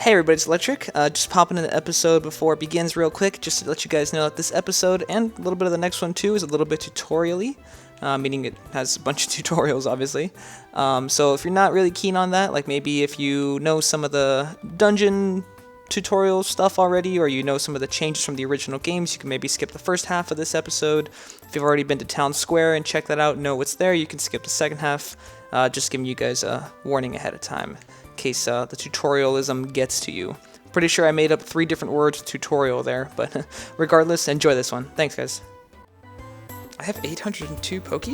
Hey everybody, it's Electrek. Just popping in the episode before it begins real quick, just to let you guys know that this episode, and a little bit of the next one too, is a little bit tutorial-y, meaning it has a bunch of tutorials, obviously. So if you're not really keen on that, like maybe if you know some of the dungeon tutorial stuff already, or you know some of the changes from the original games, you can maybe skip the first half of this episode. If you've already been to Town Square and checked that out, know what's there, you can skip the second half. Just giving you guys a warning ahead of time, in case the tutorialism gets to you. Pretty sure I made up 3 different words with tutorial there, but regardless, enjoy this one. Thanks, guys. I have 802 Poke?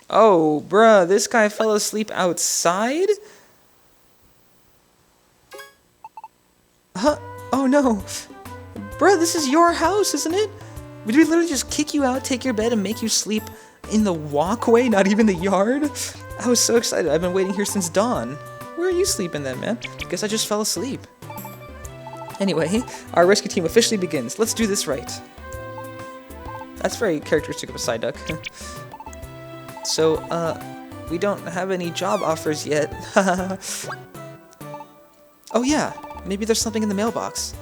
Oh, bruh, this guy fell asleep outside? Huh? Oh no. Bruh, this is your house, isn't it? Would we literally just kick you out, take your bed, and make you sleep in the walkway, not even the yard? I was so excited. I've been waiting here since dawn. Where are you sleeping then, man? Guess I just fell asleep. Anyway, our rescue team officially begins. Let's do this right. That's very characteristic of a side duck. So, we don't have any job offers yet. Oh yeah, maybe there's something in the mailbox.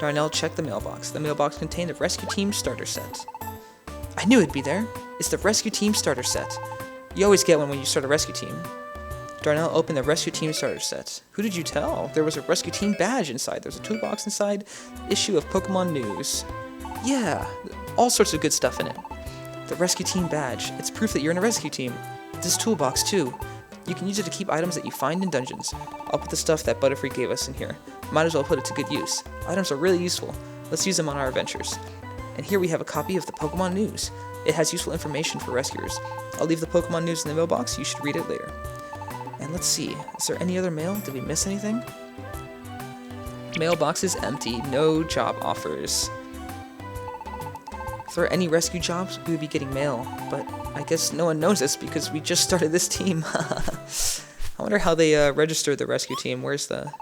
Darnell checked the mailbox. The mailbox contained the rescue team starter set. I knew it'd be there. It's the rescue team starter set. You always get one when you start a rescue team. Darnell opened the rescue team starter set. Who did you tell? There was a rescue team badge inside. There's a toolbox inside. Issue of Pokemon News. Yeah, all sorts of good stuff in it. The rescue team badge. It's proof that you're in a rescue team. This toolbox too. You can use it to keep items that you find in dungeons. I'll put the stuff that Butterfree gave us in here. Might as well put it to good use. Items are really useful. Let's use them on our adventures. And here we have a copy of the Pokemon News. It has useful information for rescuers. I'll leave the Pokemon News in the mailbox. You should read it later. And let's see. Is there any other mail? Did we miss anything? Mailbox is empty. No job offers. If there are any rescue jobs, we would be getting mail. But I guess no one knows this because we just started this team. I wonder how they registered the rescue team. Where's the...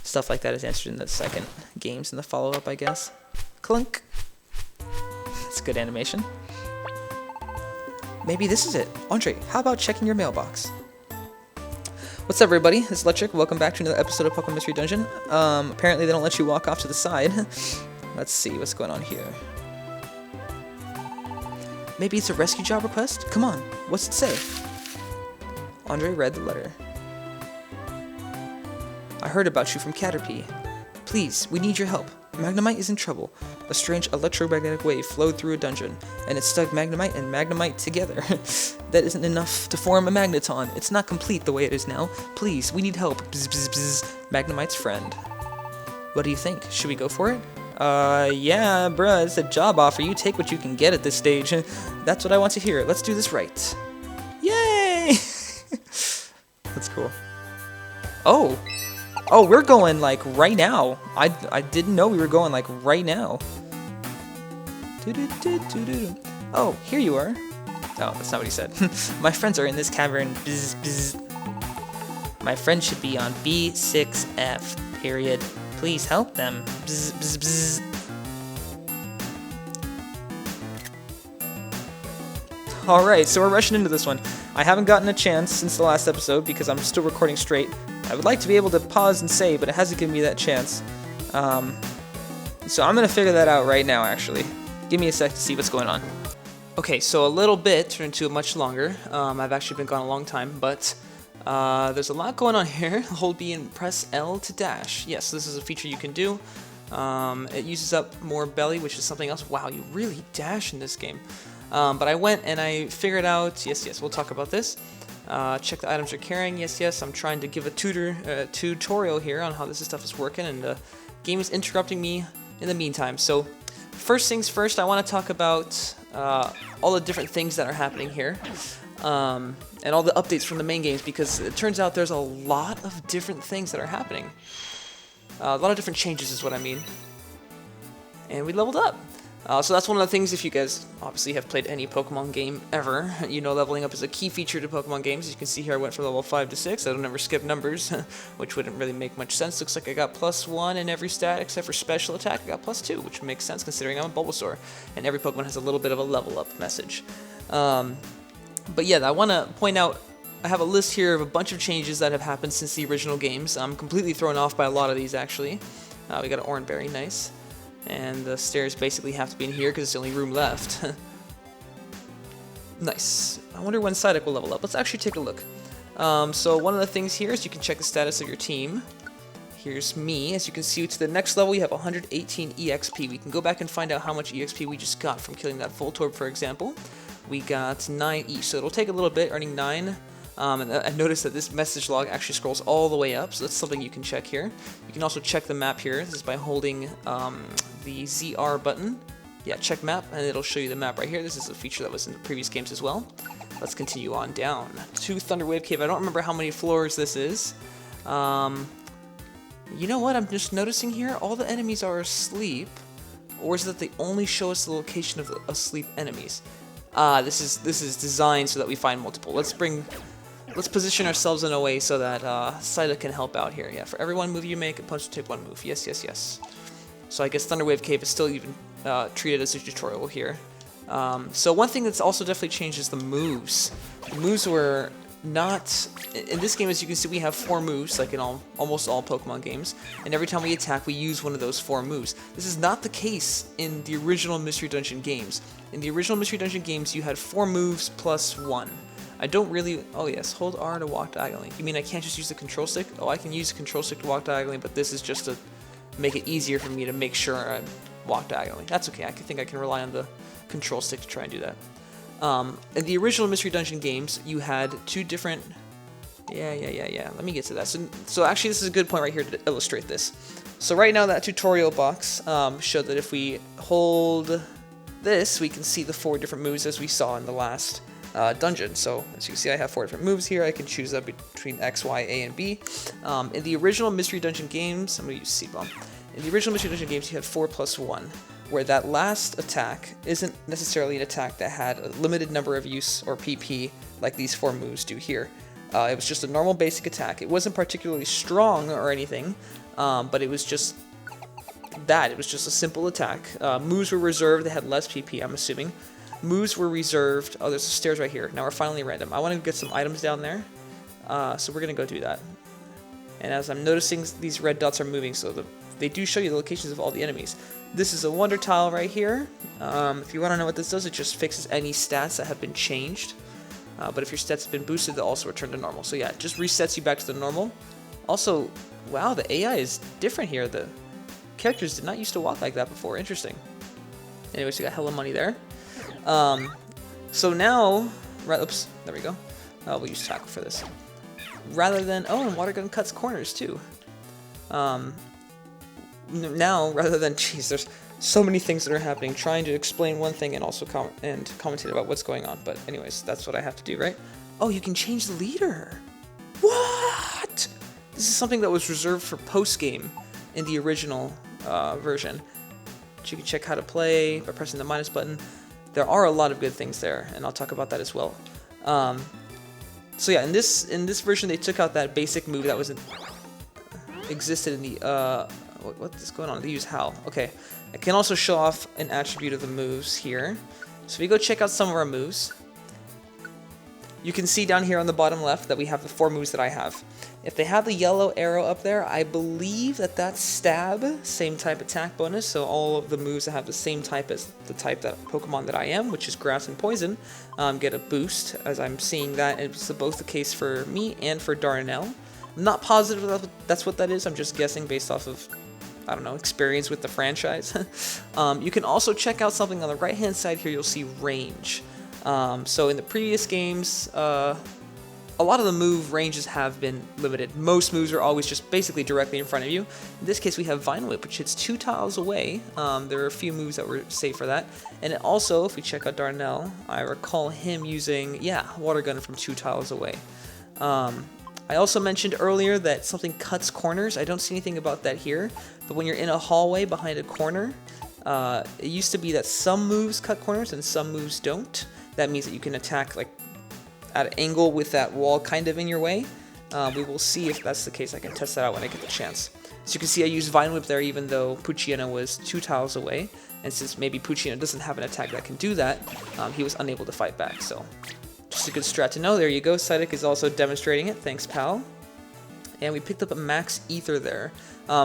Stuff like that is answered in the second games in the follow-up, I guess. Clunk. It's good animation. Maybe this is it. Andre, how about checking your mailbox? What's up, everybody? It's Electrek. Welcome back to another episode of Pokemon Mystery Dungeon. Apparently they don't let you walk off to the side. Let's see what's going on here. Maybe it's a rescue job request? Come on, what's it say? Andre read the letter. I heard about you from Caterpie. Please, we need your help. Magnemite is in trouble. A strange electromagnetic wave flowed through a dungeon, and it stuck Magnemite and Magnemite together. That isn't enough to form a Magneton. It's not complete the way it is now. Please, we need help. Bzz, bzz, bzz. Magnemite's friend. What do you think? Should we go for it? Yeah, bruh, it's a job offer. You take what you can get at this stage. That's what I want to hear. Let's do this right. Yay! That's cool. Oh! Oh, we're going, like, right now. I didn't know we were going, like, right now. Oh, here you are. Oh, that's not what he said. My friends are in this cavern. Bzz, bzz. My friends should be on B6F, period. Please help them. Bzz, bzz, bzz. Alright, so we're rushing into this one. I haven't gotten a chance since the last episode because I'm still recording straight. I would like to be able to pause and save, but it hasn't given me that chance. So I'm going to figure that out right now, actually. Give me a sec to see what's going on. Okay, so a little bit turned into much longer. I've actually been gone a long time, but there's a lot going on here. Hold B and press L to dash. Yes, this is a feature you can do. It uses up more belly, which is something else. Wow, you really dash in this game. But I went and I figured out, yes, we'll talk about this. Check the items you're carrying. Yes, I'm trying to give a tutorial here on how this stuff is working, and the game is interrupting me in the meantime. So, first things first, I want to talk about all the different things that are happening here, and all the updates from the main games, because it turns out there's a lot of different things that are happening. A lot of different changes is what I mean. And we leveled up. So that's one of the things, if you guys obviously have played any Pokemon game ever, you know leveling up is a key feature to Pokemon games. As you can see here, I went from level 5 to 6. I don't ever skip numbers, which wouldn't really make much sense. Looks like I got +1 in every stat except for special attack. I got +2, which makes sense considering I'm a Bulbasaur. And every Pokemon has a little bit of a level up message. But yeah, I want to point out, I have a list here of a bunch of changes that have happened since the original games. I'm completely thrown off by a lot of these, actually. We got an Oranberry, nice. And the stairs basically have to be in here because it's the only room left. Nice. I wonder when Psyduck will level up. Let's actually take a look. So one of the things here is you can check the status of your team. Here's me. As you can see, to the next level, you have 118 EXP. We can go back and find out how much EXP we just got from killing that Voltorb, for example. We got 9 each, so it'll take a little bit, earning 9. And I noticed that this message log actually scrolls all the way up, so that's something you can check here. You can also check the map here. This is by holding the ZR button. Yeah, check map, and it'll show you the map right here. This is a feature that was in the previous games as well. Let's continue on down to Thunderwave Cave. I don't remember how many floors this is. You know what I'm just noticing here? All the enemies are asleep, or is it that they only show us the location of the asleep enemies? This is designed so that we find multiple. Let's position ourselves in a way so that Psyduck can help out here. Yeah, for every one move you make, a punch will take 1 move. Yes, yes, yes. So I guess Thunderwave Cave is still even treated as a tutorial here. So one thing that's also definitely changed is the moves. The moves were not... In this game, as you can see, we have 4 moves, like in almost all Pokemon games. And every time we attack, we use one of those 4 moves. This is not the case in the original Mystery Dungeon games. In the original Mystery Dungeon games, you had 4 moves plus 1. I don't really... Oh yes, hold R to walk diagonally. You mean I can't just use the control stick? Oh, I can use the control stick to walk diagonally, but this is just to make it easier for me to make sure I walk diagonally. That's okay, I think I can rely on the control stick to try and do that. In the original Mystery Dungeon games, you had 2 different... Yeah. Let me get to that. So actually, this is a good point right here to illustrate this. So right now, that tutorial box showed that if we hold this, we can see the 4 different moves as we saw in the last dungeon. So as you can see, I have 4 different moves here. I can choose up between X, Y, A, and B. In the original Mystery Dungeon games, I'm going to use C-Bomb. In the original Mystery Dungeon games, you had 4 plus 1, where that last attack isn't necessarily an attack that had a limited number of use or PP like these 4 moves do here. It was just a normal basic attack. It wasn't particularly strong or anything, but it was just that. It was just a simple attack. Moves were reserved. They had less PP, I'm assuming. Moves were reserved. Oh, there's stairs right here. Now we're finally random. I want to get some items down there, so we're going to go do that. And as I'm noticing, these red dots are moving, so they do show you the locations of all the enemies. This is a wonder tile right here. If you want to know what this does, it just fixes any stats that have been changed. But if your stats have been boosted, they'll also return to normal. So yeah, it just resets you back to the normal. Also, wow, the AI is different here. The characters did not used to walk like that before. Interesting. Anyways, we got hella money there. So now, oops, there we go. We'll use tackle for this. Rather than, oh, and water gun cuts corners too. Now, rather than, geez, there's so many things that are happening, trying to explain one thing and also commentate about what's going on. But anyways, that's what I have to do, right? Oh, you can change the leader. What? This is something that was reserved for post-game in the original version. But you can check how to play by pressing the minus button. There are a lot of good things there, and I'll talk about that as well. So yeah, in this version, they took out that basic move that existed in the what is going on? They use Howl. Okay, I can also show off an attribute of the moves here. So we go check out some of our moves. You can see down here on the bottom left that we have the 4 moves that I have. If they have the yellow arrow up there, I believe that that's stab, same type attack bonus, so all of the moves that have the same type as the type that Pokemon that I am, which is grass and poison, get a boost, as I'm seeing that. It's both the case for me and for Darnell. I'm not positive that that's what that is, I'm just guessing based off of, I don't know, experience with the franchise. You can also check out something on the right-hand side here. You'll see range. So in the previous games, a lot of the move ranges have been limited. Most moves are always just basically directly in front of you. In this case, we have Vinyl Whip, which hits 2 tiles away. There are a few moves that were safe for that. And it also, if we check out Darnell, I recall him using, yeah, Water Gun from 2 tiles away. I also mentioned earlier that something cuts corners. I don't see anything about that here, but when you're in a hallway behind a corner, It used to be that some moves cut corners and some moves don't. That means that you can attack like at an angle with that wall kind of in your way. We will see if that's the case. I can test that out when I get the chance. So you can see I used Vine Whip there even though Poochyena was 2 tiles away. And since maybe Poochyena doesn't have an attack that can do that, he was unable to fight back. So just a good strat to know. There you go. Psyduck is also demonstrating it. Thanks, pal. And we picked up a max ether there.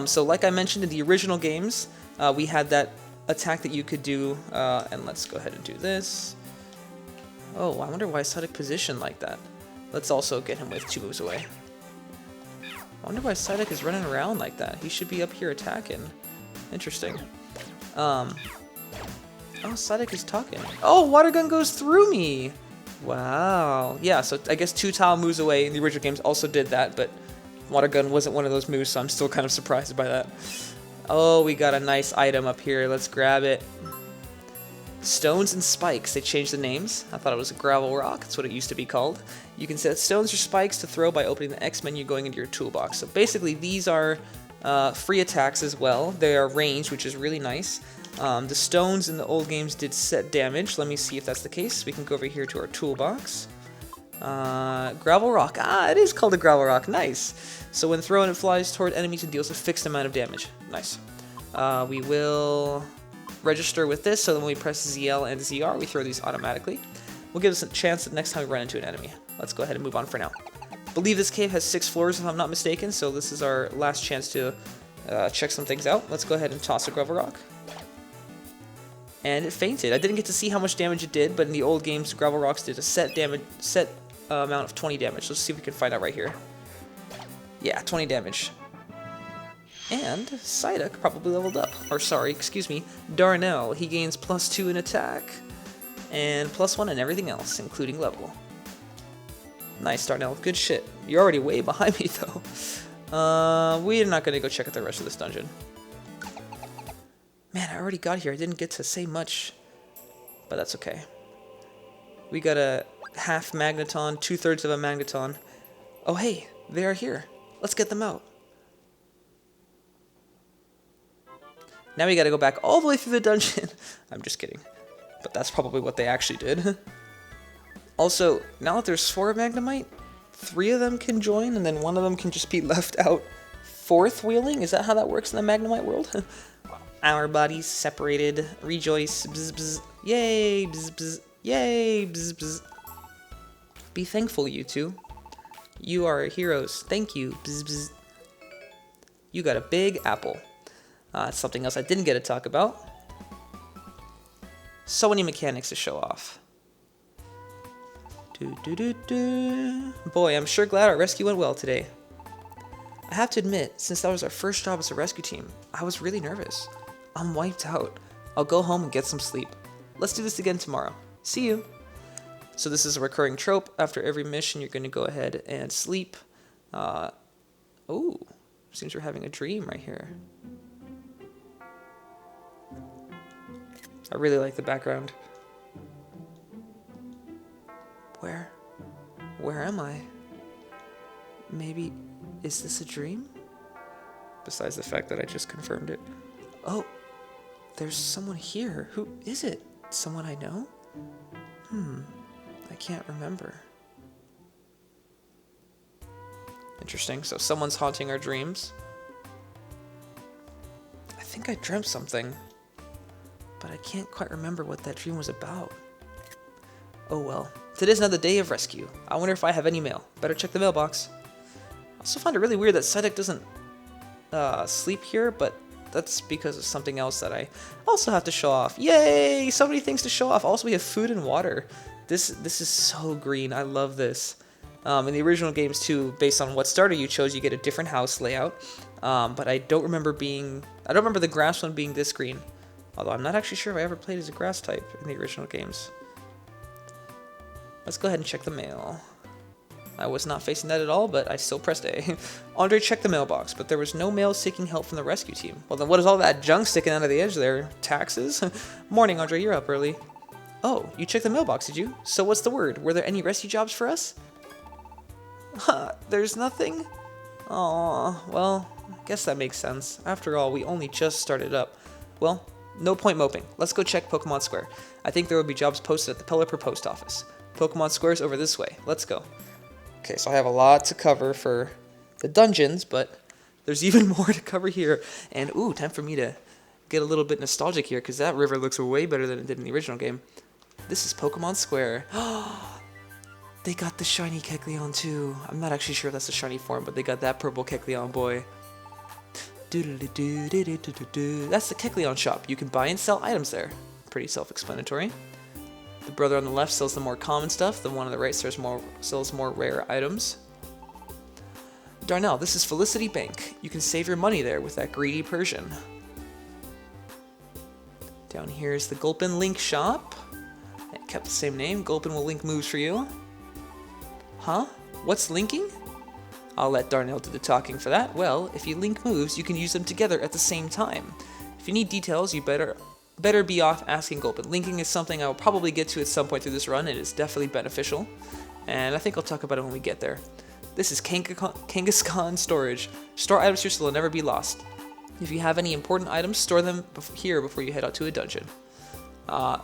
So like I mentioned in the original games, we had that attack that you could do. And let's go ahead and do this. Oh, I wonder why Psyduck positioned like that. Let's also get him with 2 moves away. I wonder why Psyduck is running around like that. He should be up here attacking. Interesting. Oh, Psyduck is talking. Oh, Water Gun goes through me! Wow. Yeah, so I guess 2 tile moves away in the original games also did that, but Water Gun wasn't one of those moves, so I'm still kind of surprised by that. Oh, we got a nice item up here. Let's grab it. Stones and spikes. They changed the names. I thought it was a gravel rock. That's what it used to be called. You can set stones or spikes to throw by opening the X menu going into your toolbox. So basically these are free attacks as well. They are ranged, which is really nice. The stones in the old games did set damage. Let me see if that's the case. We can go over here to our toolbox. Gravel rock. Ah, it is called a gravel rock. Nice. So when thrown, it flies toward enemies and deals a fixed amount of damage. Nice. We will register with this, so then when we press ZL and ZR, we throw these automatically. Will give us a chance that next time we run into an enemy. Let's go ahead and move on for now. I believe this cave has 6 floors if I'm not mistaken, so this is our last chance to check some things out. Let's go ahead and toss a gravel rock. And it fainted. I didn't get to see how much damage it did, but in the old games, gravel rocks did a set amount of 20 damage. Let's see if we can find out right here. Yeah, 20 damage. And Psyduck probably leveled up. Or sorry, excuse me, Darnell. He gains +2 in attack and +1 in everything else, including level. Nice, Darnell. Good shit. You're already way behind me, though. We're not going to go check out the rest of this dungeon. Man, I already got here. I didn't get to say much, but that's okay. We got a half magneton, 2/3 of a magneton. Oh, hey, they are here. Let's get them out. Now we gotta go back all the way through the dungeon. I'm just kidding. But that's probably what they actually did. Also, now that there's 4 magnemite, 3 of them can join, and then 1 of them can just be left out 4th wheeling? Is that how that works in the magnemite world? Our bodies separated. Rejoice. Bzz, bzz. Yay. Bzz, bzz. Yay. Bzz, bzz. Be thankful, you two. You are heroes. Thank you. Bzz, bzz. You got a big apple. That's something else I didn't get to talk about. So many mechanics to show off. Boy, I'm sure glad our rescue went well today. I have to admit, since that was our first job as a rescue team, I was really nervous. I'm wiped out. I'll go home and get some sleep. Let's do this again tomorrow. See you. So this is a recurring trope. After every mission, you're going to go ahead and sleep. Oh, seems we're having a dream right here. I really like the background. Where am I? Maybe, is this a dream? Besides the fact that I just confirmed it. Oh, there's someone here. Who is it? Someone I know? I can't remember. Interesting, so someone's haunting our dreams. I think I dreamt something, but I can't quite remember what that dream was about. Oh well. Today's another day of rescue. I wonder if I have any mail. Better check the mailbox. I also find it really weird that Psyduck doesn't sleep here, but that's because of something else that I also have to show off. Yay! So many things to show off. Also, we have food and water. This is so green. I love this. In the original games too, based on what starter you chose, you get a different house layout. But I don't remember the grass one being this green. Although I'm not actually sure if I ever played as a grass type in the original games. Let's go ahead and check the mail. I was not facing that at all, but I still pressed A. Andre checked the mailbox, but there was no mail seeking help from the rescue team. Well, then what is all that junk sticking out of the edge there? Taxes? Morning, Andre, you're up early. Oh, you checked the mailbox, did you? So what's the word? Were there any rescue jobs for us? There's nothing? Aw, well, I guess that makes sense. After all, we only just started up. Well, No point moping. Let's go check Pokemon Square. I think there will be jobs posted at the Pelipper post office. Pokemon Square's over this way. Let's go. Okay, so I have a lot to cover for the dungeons, but there's even more to cover here. And, ooh, time for me to get a little bit nostalgic here, because that river looks way better than it did in the original game. This is Pokemon Square. They got the shiny Kecleon, too. I'm not actually sure if that's the shiny form, but they got that purple Kecleon boy. That's the Kecleon shop. You can buy and sell items there. Pretty self-explanatory. The brother on the left sells the more common stuff. The one on the right sells more rare items. Darnell, this is Felicity Bank. You can save your money there with that greedy Persian. Down here is the Gulpin Link shop. It kept the same name. Gulpin will link moves for you. Huh? What's linking? I'll let Darnell do the talking for that. Well, if you link moves, you can use them together at the same time. If you need details, you better be off asking Gulpin. Linking is something I will probably get to at some point through this run. It is definitely beneficial, and I think I'll talk about it when we get there. This is Kangaskhan Storage. Store items here so they'll never be lost. If you have any important items, store them here before you head out to a dungeon.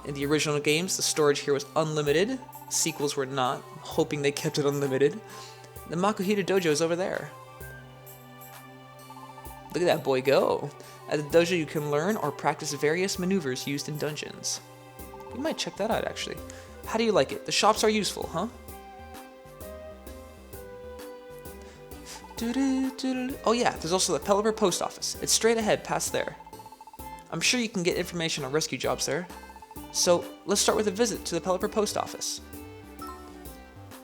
In the original games, the storage here was unlimited. Sequels were not. I'm hoping they kept it unlimited. The Makuhita Dojo is over there. Look at that boy go. At the dojo, you can learn or practice various maneuvers used in dungeons. You might check that out, actually. How do you like it? The shops are useful, huh? Oh yeah, there's also the Pelipper post office. It's straight ahead past there. I'm sure you can get information on rescue jobs there. So let's start with a visit to the Pelipper post office.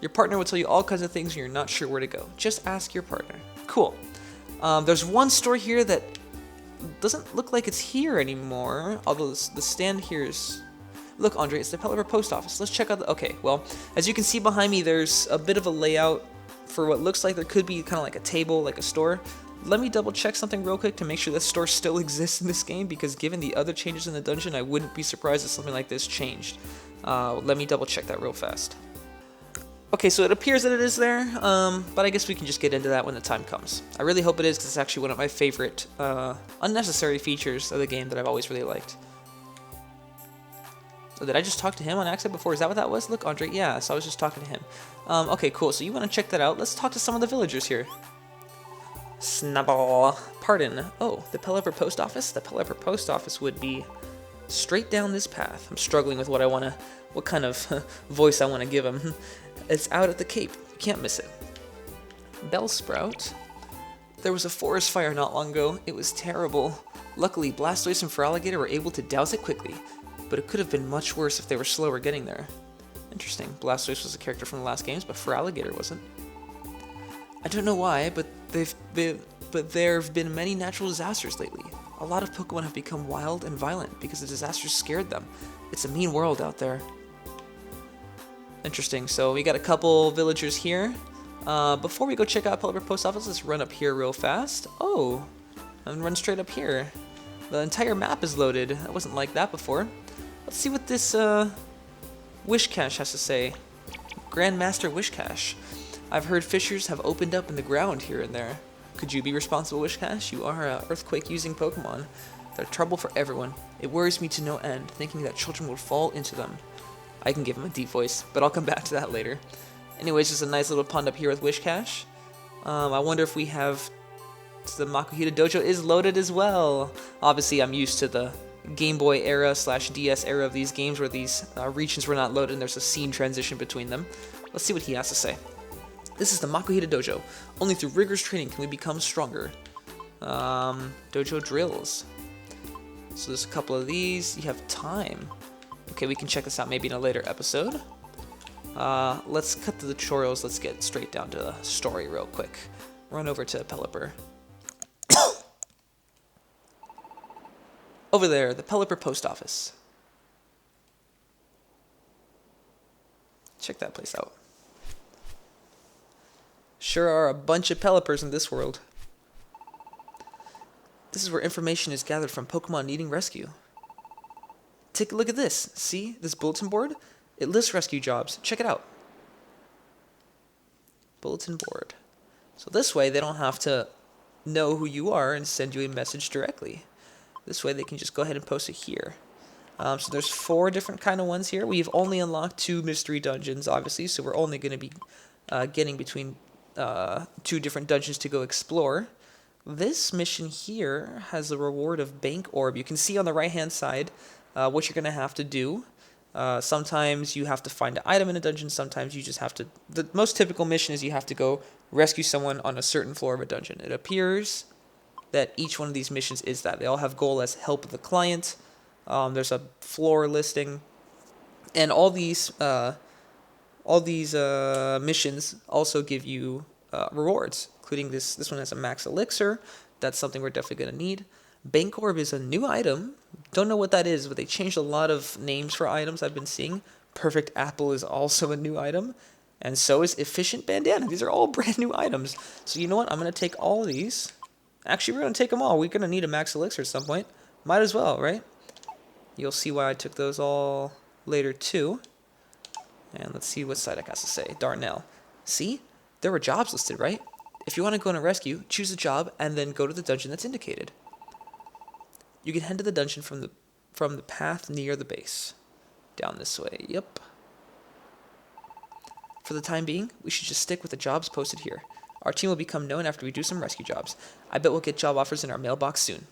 Your partner will tell you all kinds of things and you're not sure where to go. Just ask your partner. Cool. There's one store here that doesn't look like it's here anymore, although the stand here is... Look, Andre, it's the Pelipper post office. Let's check out the... Okay, well, as you can see behind me, there's a bit of a layout for what looks like there could be kind of like a table, like a store. Let me double check something real quick to make sure this store still exists in this game, because given the other changes in the dungeon, I wouldn't be surprised if something like this changed. Let me double check that real fast. Okay, so it appears that it is there, but I guess we can just get into that when the time comes. I really hope it is, because it's actually one of my favorite unnecessary features of the game that I've always really liked. Oh, did I just talk to him on accident before? Is that what that was? Look, Andre, yeah, so I was just talking to him. Okay, cool, so you want to check that out. Let's talk to some of the villagers here. Snubble. Pardon. Oh, the Pelipper post office? The Pelipper post office would be straight down this path. I'm struggling with what kind of voice I want to give him. It's out at the Cape. You can't miss it. Bellsprout. There was a forest fire not long ago. It was terrible. Luckily, Blastoise and Feraligatr were able to douse it quickly, but it could have been much worse if they were slower getting there. Interesting. Blastoise was a character from the last games, but Feraligatr wasn't. I don't know why, but there have been many natural disasters lately. A lot of Pokemon have become wild and violent because the disasters scared them. It's a mean world out there. Interesting. So we got a couple villagers here. Before we go check out Pelipper Post Office, let's run up here real fast. Oh, and run straight up here. The entire map is loaded. It wasn't like that before. Let's see what this Wish Cache has to say. Grandmaster Wish Cache. I've heard fissures have opened up in the ground here and there. Could you be responsible, Wish Cache? You are an earthquake-using Pokemon. They're trouble for everyone. It worries me to no end, thinking that children will fall into them. I can give him a deep voice, but I'll come back to that later. Anyways, just a nice little pond up here with Wish Cache. I wonder if we have... The Makuhita Dojo is loaded as well. Obviously, I'm used to the Game Boy era / DS era of these games where these regions were not loaded and there's a scene transition between them. Let's see what he has to say. This is the Makuhita Dojo. Only through rigorous training can we become stronger. Dojo drills. So there's a couple of these. You have time. Okay, we can check this out maybe in a later episode. Let's cut the tutorials. Let's get straight down to the story real quick. Run over to Pelipper. Over there, the Pelipper post office. Check that place out. Sure are a bunch of Pelippers in this world. This is where information is gathered from Pokemon needing rescue. Take a look at this. See this bulletin board? It lists rescue jobs. Check it out. Bulletin board. So this way they don't have to know who you are and send you a message directly. This way they can just go ahead and post it here. So there's 4 different kind of ones here. We've only unlocked 2 mystery dungeons, obviously, so we're only going to be getting between 2 different dungeons to go explore. This mission here has a reward of bank orb. You can see on the right-hand side what you're going to have to do. Sometimes you have to find an item in a dungeon, sometimes you just have to... The most typical mission is you have to go rescue someone on a certain floor of a dungeon. It appears that each one of these missions is that. They all have goal as help the client. There's a floor listing, and all these missions also give you rewards, including this one has a max elixir. That's something we're definitely going to need. Bank orb is a new item. Don't know what that is, but they changed a lot of names for items I've been seeing. Perfect apple is also a new item, and so is efficient bandana. These are all brand new items. So you know what? I'm going to take all of these. Actually, we're going to take them all. We're going to need a max elixir at some point. Might as well, right? You'll see why I took those all later too. And let's see what Psyduck has to say. Darnell. See? There were jobs listed, right? If you want to go on a rescue, choose a job and then go to the dungeon that's indicated. You can head to the dungeon from the path near the base. Down this way. Yep. For the time being, we should just stick with the jobs posted here. Our team will become known after we do some rescue jobs. I bet we'll get job offers in our mailbox soon.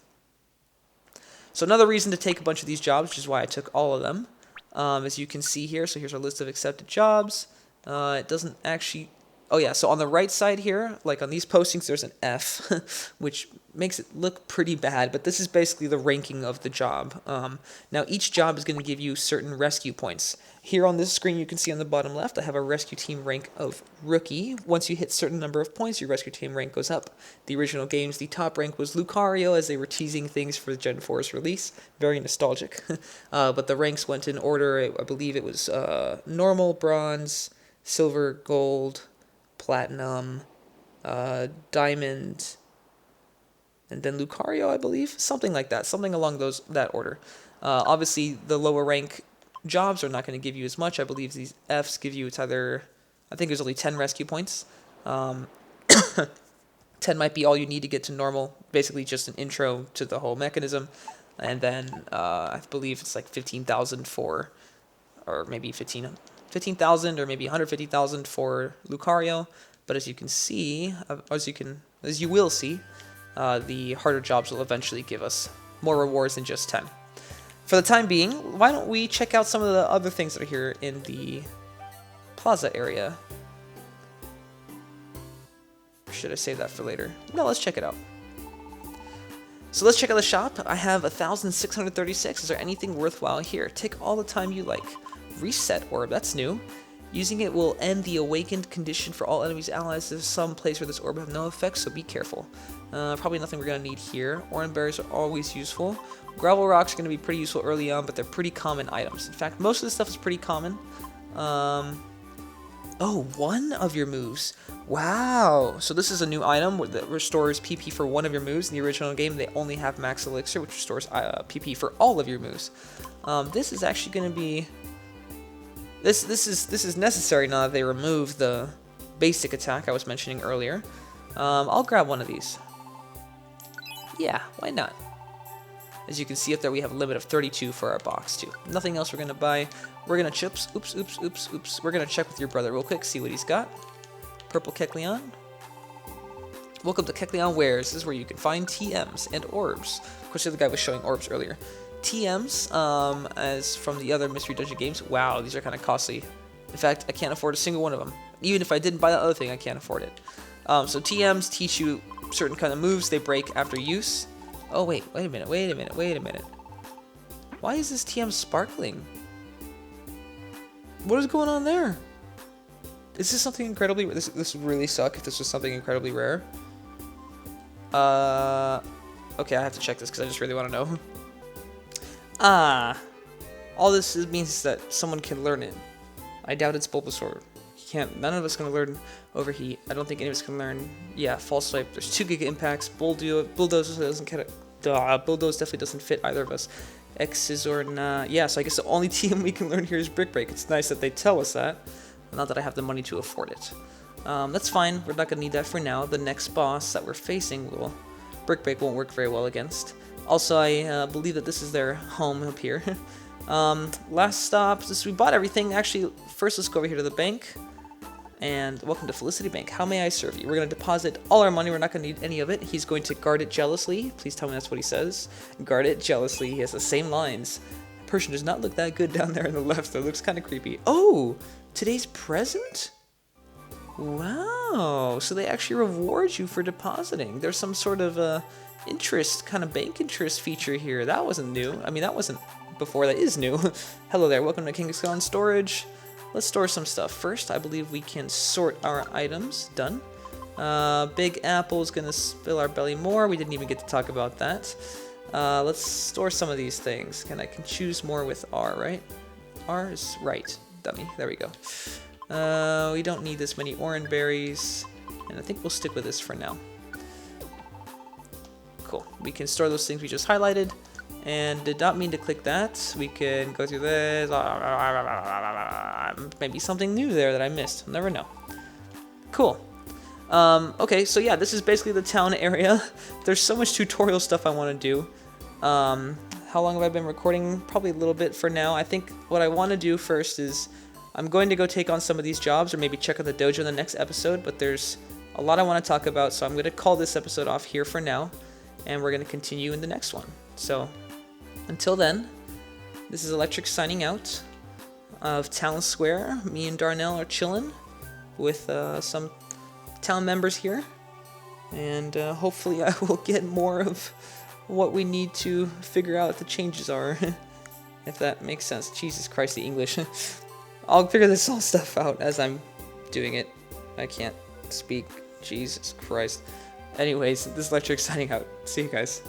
So another reason to take a bunch of these jobs, which is why I took all of them, as you can see here. So here's our list of accepted jobs. It doesn't actually... Oh yeah, so on the right side here, like on these postings, there's an F, which makes it look pretty bad, but this is basically the ranking of the job. Now each job is going to give you certain rescue points. Here on this screen, you can see on the bottom left, I have a rescue team rank of rookie. Once you hit a certain number of points, your rescue team rank goes up. The original games, the top rank was Lucario, as they were teasing things for the Gen 4's release. Very nostalgic. But the ranks went in order. I believe it was normal, bronze, silver, gold, platinum, diamond, and then Lucario, I believe, something like that, something along that order. Obviously, the lower rank jobs are not going to give you as much. I believe these Fs give you, it's either, I think there's only 10 rescue points. 10 might be all you need to get to normal, basically just an intro to the whole mechanism, and then I believe it's like 15,000 for, or maybe 15,000 or maybe 150,000 for Lucario. But as you can see, as you will see, the harder jobs will eventually give us more rewards than just 10. For the time being, why don't we check out some of the other things that are here in the plaza area? Or should I save that for later? No, let's check it out. So let's check out the shop. I have 1,636. Is there anything worthwhile here? Take all the time you like. Reset orb, that's new. Using it will end the awakened condition for all enemies allies. There's some place where this orb have no effect, so be careful. Probably nothing we're going to need here. Oran berries are always useful. Gravel rocks are going to be pretty useful early on, but they're pretty common items. In fact, most of this stuff is pretty common. Oh, one of your moves. Wow. So this is a new item that restores PP for one of your moves. In the original game, they only have max elixir, which restores PP for all of your moves. This is actually going to be... This is necessary now that they remove the basic attack I was mentioning earlier. I'll grab one of these. Yeah, why not? As you can see up there, we have a limit of 32 for our box too. Nothing else we're gonna buy. We're gonna chips. Oops. We're gonna check with your brother real quick, see what he's got. Purple Kecleon. Welcome to Kecleon Wares. This is where you can find TMs and orbs. Of course, the other guy was showing orbs earlier. TMs, as from the other Mystery Dungeon games, wow, these are kind of costly. In fact, I can't afford a single one of them. Even if I didn't buy that other thing, I can't afford it. So TMs teach you certain kind of moves. They break after use. Oh, wait a minute. Why is this TM sparkling? What is going on there? Is this something incredibly... This would really suck if this was something incredibly rare. Okay, I have to check this because I just really want to know. All this means is that someone can learn it. I doubt it's Bulbasaur. None of us can learn Overheat. I don't think any of us can learn, yeah, False Swipe. There's 2 Giga Impacts. Bulldoze doesn't get it. Bulldoze definitely doesn't fit either of us. X-Scissor, nah. Yeah, so I guess the only TM we can learn here is Brick Break. It's nice that they tell us that. Not that I have the money to afford it. That's fine. We're not going to need that for now. The next boss that we're facing will... Brick Break won't work very well against. Also, I believe that this is their home up here. Last stop, we bought everything. Actually, first let's go over here to the bank. And welcome to Felicity Bank. How may I serve you? We're going to deposit all our money. We're not going to need any of it. He's going to guard it jealously. Please tell me that's what he says. Guard it jealously. He has the same lines. The Persian does not look that good down there on the left, though. It looks kind of creepy. Oh, today's present? Wow. So they actually reward you for depositing. There's some sort of interest, kind of bank interest feature here. That wasn't new. I mean, that wasn't before. That is new. Hello there. Welcome to King's Con Storage. Let's store some stuff. First, I believe we can sort our items. Done. Big Apple is going to fill our belly more. We didn't even get to talk about that. Let's store some of these things. I can choose more with R, right? R is right. Dummy. There we go. We don't need this many orange berries. And I think we'll stick with this for now. Cool. We can store those things we just highlighted. And did not mean to click that. We can go through this. Maybe something new there that I missed. I'll never know. Cool. Okay, so yeah, this is basically the town area. There's so much tutorial stuff I want to do. How long have I been recording? Probably a little bit for now. I think what I want to do first is I'm going to go take on some of these jobs or maybe check out the dojo in the next episode, but there's a lot I want to talk about, so I'm going to call this episode off here for now, and we're going to continue in the next one. So until then, this is Electrek signing out of Town Square. Me and Darnell are chilling with some town members here, and hopefully I will get more of what we need to figure out what the changes are, if that makes sense. Jesus Christ, the English. I'll figure this all stuff out as I'm doing it. I can't speak. Jesus Christ. Anyways, this is Electrek signing out. See you guys.